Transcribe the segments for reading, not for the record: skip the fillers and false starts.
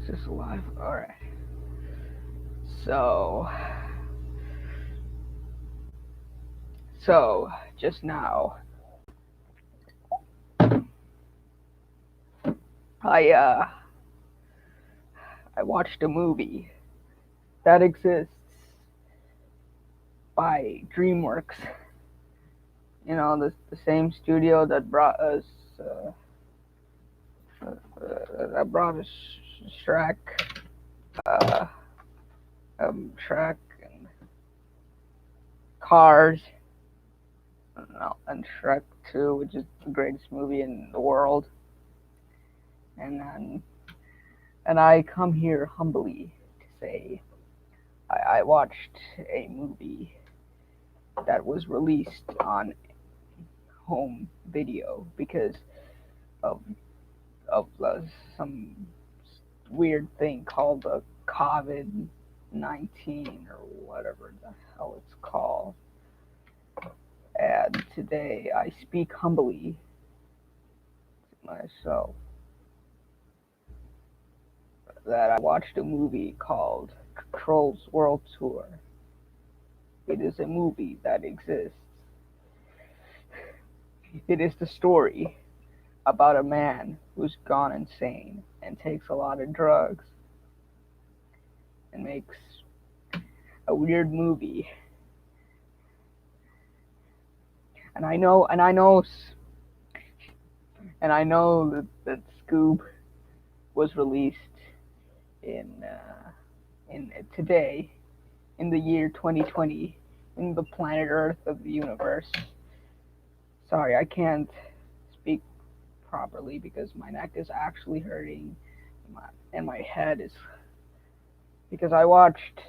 Is this live? Alright. So, just now, I, uh, I watched a movie that exists by DreamWorks. You know, the same studio that brought us, Shrek, uh, Shrek and Cars, and Shrek 2, which is the greatest movie in the world. And I come here humbly to say I watched a movie that was released on home video because of some weird thing called the COVID-19 or whatever the hell it's called. And today I speak humbly to myself that I watched a movie called Trolls World Tour. It is a movie that exists. It is the story about a man who's gone insane and takes a lot of drugs and makes a weird movie. And I know that Scoob was released in today, in the year 2020, in the planet Earth of the universe. Sorry, I can't speak properly because my neck is actually hurting, and my head is, because I watched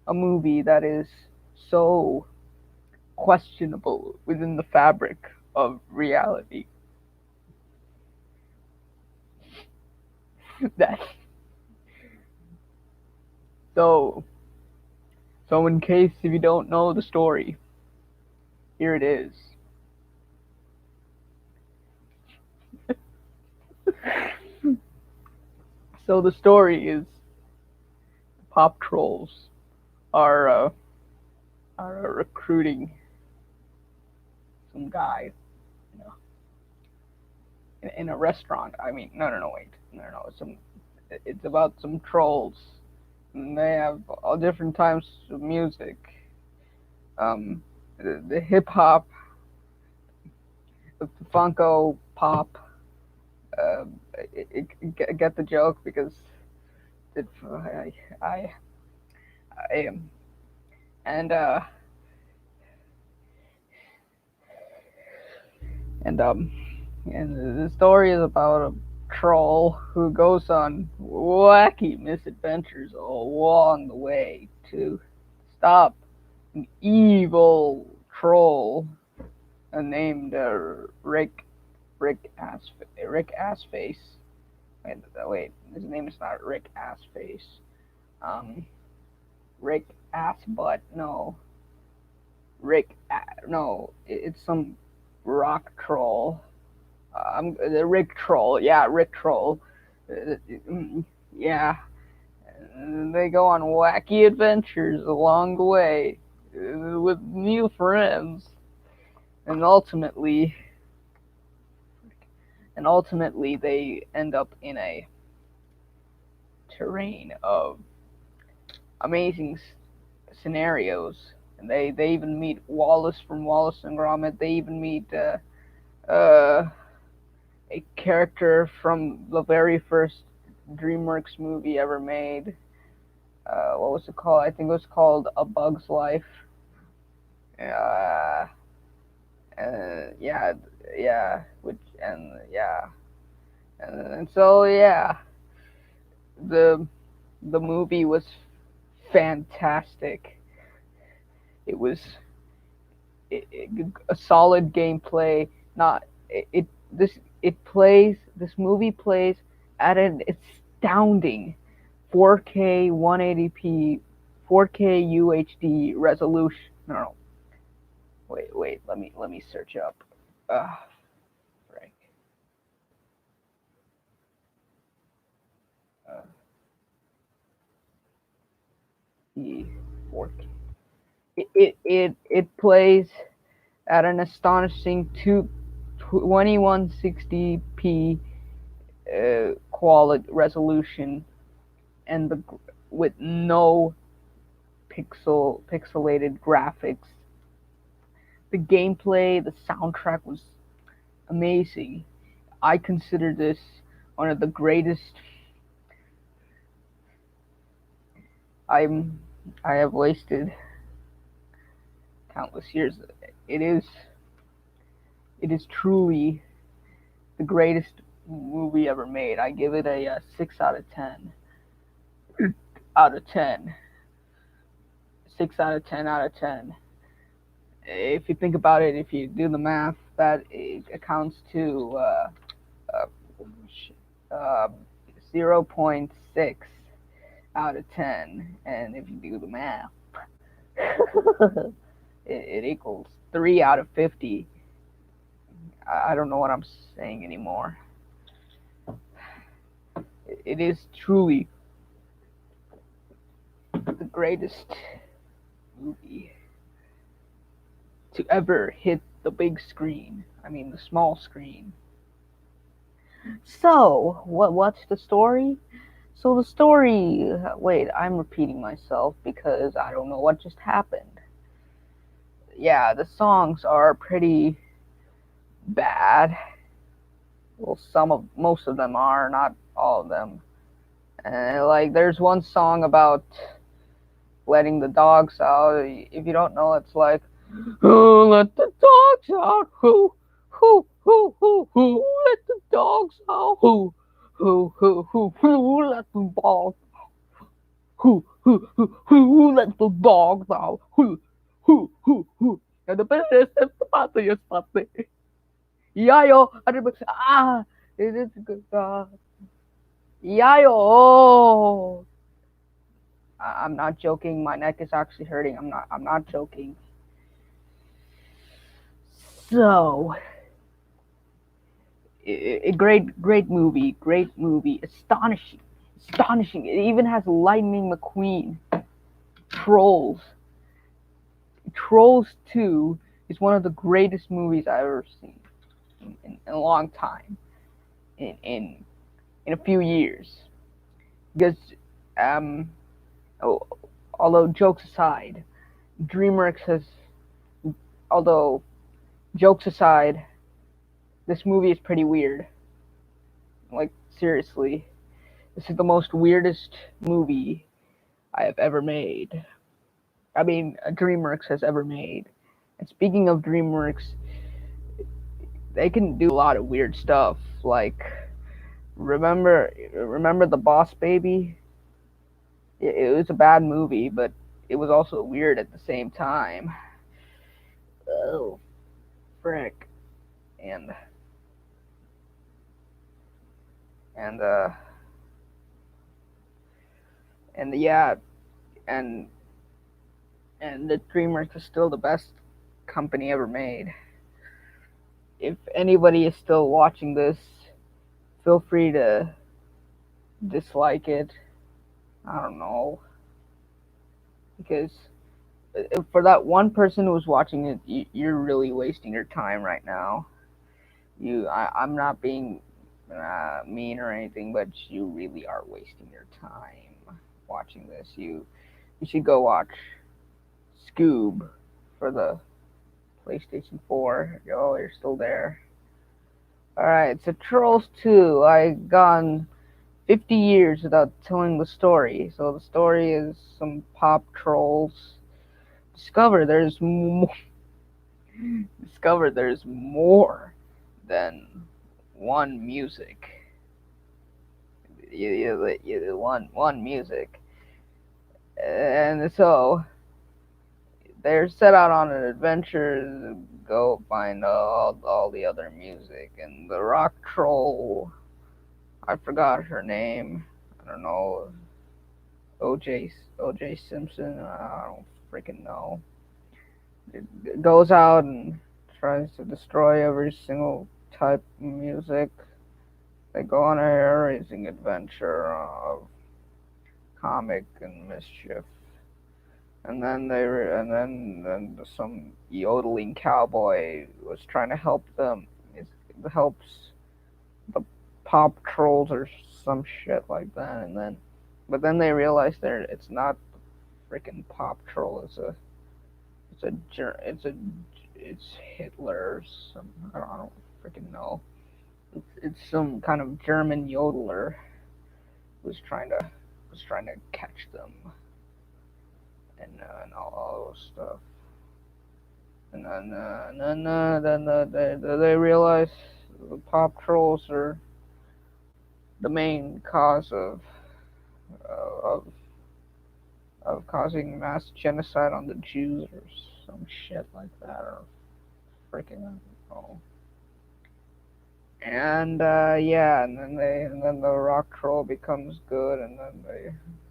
a movie that is so questionable within the fabric of reality that so in case if you don't know the story, here it is. So the story is pop trolls are recruiting some guy, you know, in a restaurant. I mean, no, wait, no. It's about some trolls, and they have all different types of music. The hip hop, the Funko pop. Uh, get the joke because it, I am, and and um and the story is about a troll who goes on wacky misadventures all along the way to stop an evil troll named Rick Assface. Wait, his name is not Rick Assface. Um, Rick Assbutt. No, no, it's some rock troll. The Rick Troll. Yeah, Rick Troll. Yeah, they go on wacky adventures along the way with new friends, and ultimately they end up in a terrain of amazing scenarios. And they even meet Wallace from Wallace and Gromit. They even meet a character from the very first DreamWorks movie ever made. What was it called? I think it was called A Bug's Life. Uh, yeah, and so yeah, the movie was fantastic. It was a solid gameplay. Not it this it plays this movie plays at an astounding 4K 180p 4K UHD resolution. No, wait. Let me search up. Frank. 4K. It plays at an astonishing 2160p quality resolution, and with no pixelated graphics. The gameplay, the soundtrack was amazing. I consider this one of the greatest. I'm I have wasted countless years. It is it is truly the greatest movie ever made. I give it a 6 out of 10. Out of 10. 6 out of 10 out of 10. If you think about it, if you do the math, that accounts to uh, uh, 0.6 out of 10. And if you do the math, it equals 3 out of 50. I don't know what I'm saying anymore. It is truly the greatest movie to ever hit the big screen. I mean, the small screen. So, what's the story? So the story. Wait, I'm repeating myself because I don't know what just happened. Yeah, the songs are pretty bad. Well, most of them are, not all of them. And like, there's one song about letting the dogs out. If you don't know, it's like, oh, let the dogs out, who, let the dogs out, who, let the dogs, let the dogs out, who. And the best is the party is party. Yayo, it is good. Yayo. I'm not joking. My neck is actually hurting. I'm not joking. So, great movie. Great movie. Astonishing. It even has Lightning McQueen. Trolls. Trolls 2 is one of the greatest movies I've ever seen in a long time. In a few years. Because although jokes aside, DreamWorks has although jokes aside, this movie is pretty weird. Like, seriously, this is the most weirdest movie I have ever made. I mean, DreamWorks has ever made. And speaking of DreamWorks, they can do a lot of weird stuff. Like, remember The Boss Baby? It was a bad movie, but it was also weird at the same time. Oh, frick. And and uh and yeah, and the DreamWorks is still the best company ever made. If anybody is still watching this, feel free to dislike it. I don't know, because for that one person who's watching it, you're really wasting your time right now. I'm not being mean or anything, but you really are wasting your time watching this. You should go watch Scoob for the PlayStation 4. Oh, you're still there. Alright, so Trolls 2. I gone 50 years without telling the story. So the story is some pop trolls discover there's more, than one music. One music. And so they're set out on an adventure to go find all the other music. And the rock troll, I forgot her name. I don't know. OJ Simpson. I don't freaking know. It goes out and tries to destroy every single type of music. They go on a hair-raising adventure of comic and mischief. and then some yodeling cowboy was trying to help them. It helps the pop trolls or some shit like that, but then they realized it's not freaking pop troll. It's Hitler or some I don't freaking know. It's some kind of German yodeler who's trying to catch them and all those stuff. And then they realize the pop trolls are the main cause uh, of of causing mass genocide on the Jews or some shit like that, or freaking I don't know. And yeah, and then the rock troll becomes good, and then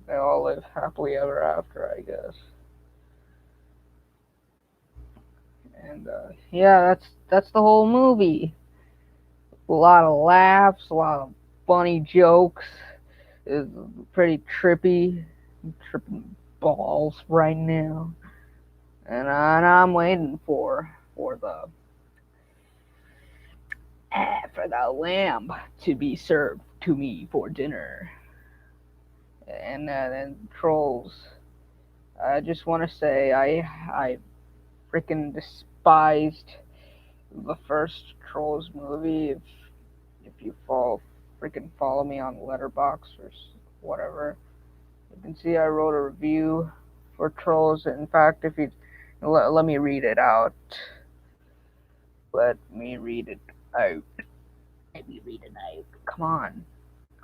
they all live happily ever after, I guess. And yeah, that's the whole movie. A lot of laughs, a lot of funny jokes. It's pretty trippy, tripping balls right now. And I'm waiting for the lamb to be served to me for dinner. And then trolls. I just want to say I freaking despised the first Trolls movie. If you follow me on Letterbox or whatever, you can see I wrote a review for Trolls. In fact, if you let me read it out. Let me read it out. Let me read it out. Come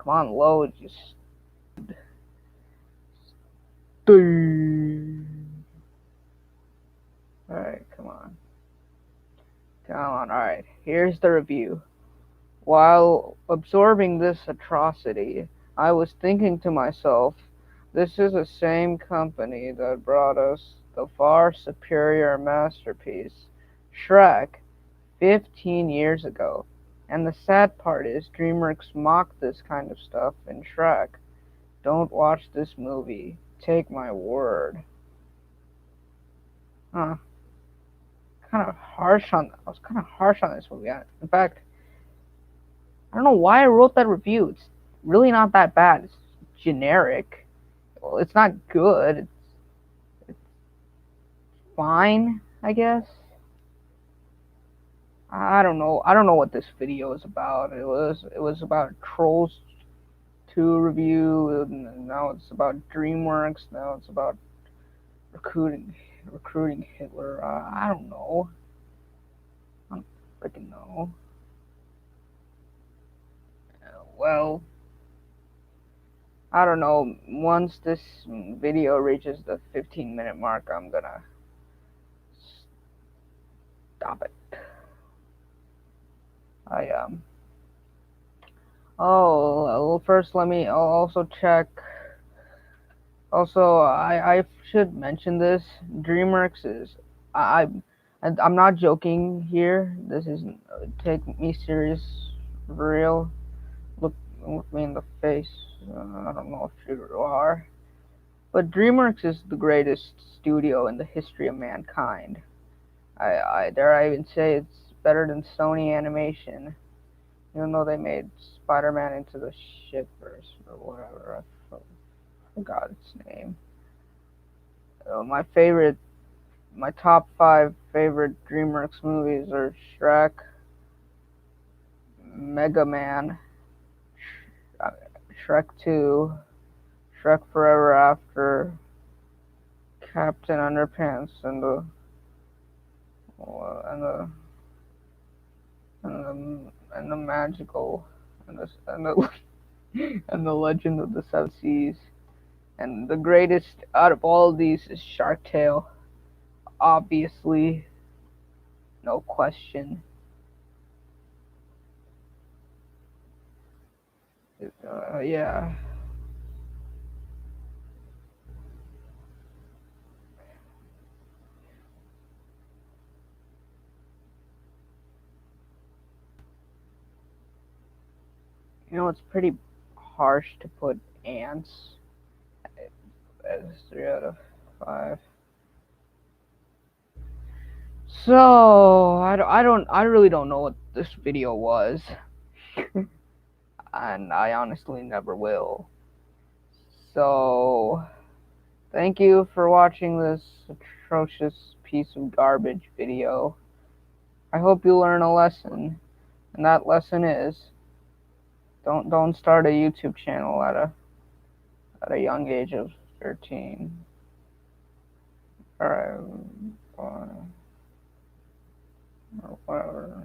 on, load. Just. Alright, come on. Come on, alright. Here's the review. While absorbing this atrocity, I was thinking to myself, this is the same company that brought us the far superior masterpiece, Shrek, 15 years ago. And the sad part is, DreamWorks mocked this kind of stuff in Shrek. Don't watch this movie. Take my word. Huh. I was kind of harsh on this movie. In fact, I don't know why I wrote that review. It's really not that bad. It's generic. Well, it's not good. It's fine, I guess. I don't know. I don't know what this video is about. It was about Trolls 2 review, and now it's about DreamWorks. Now it's about recruiting Hitler. I don't know. I don't freaking know. Well, I don't know. Once this video reaches the 15-minute mark, I'm gonna stop it. Oh, well, first I'll also check. Also, I should mention this. DreamWorks is I I'm not joking here. This is take me serious, for real. Look me in the face. I don't know if you are, but DreamWorks is the greatest studio in the history of mankind. I dare I even say it's better than Sony Animation, even though they made Spider-Man into the shitverse or whatever. I forgot its name. My top 5 favorite DreamWorks movies are Shrek, Mega Man, Shrek 2, Shrek Forever After, Captain Underpants, and the and the magical and the and the Legend of the Seven Seas. And the greatest out of all of these is Shark Tale. Obviously, no question. Yeah. You know, it's pretty harsh to put ants as 3 out of 5. So I really don't know what this video was, and I honestly never will. So thank you for watching this atrocious piece of garbage video. I hope you learn a lesson, and that lesson is don't start a YouTube channel at a young age of 13. Or whatever.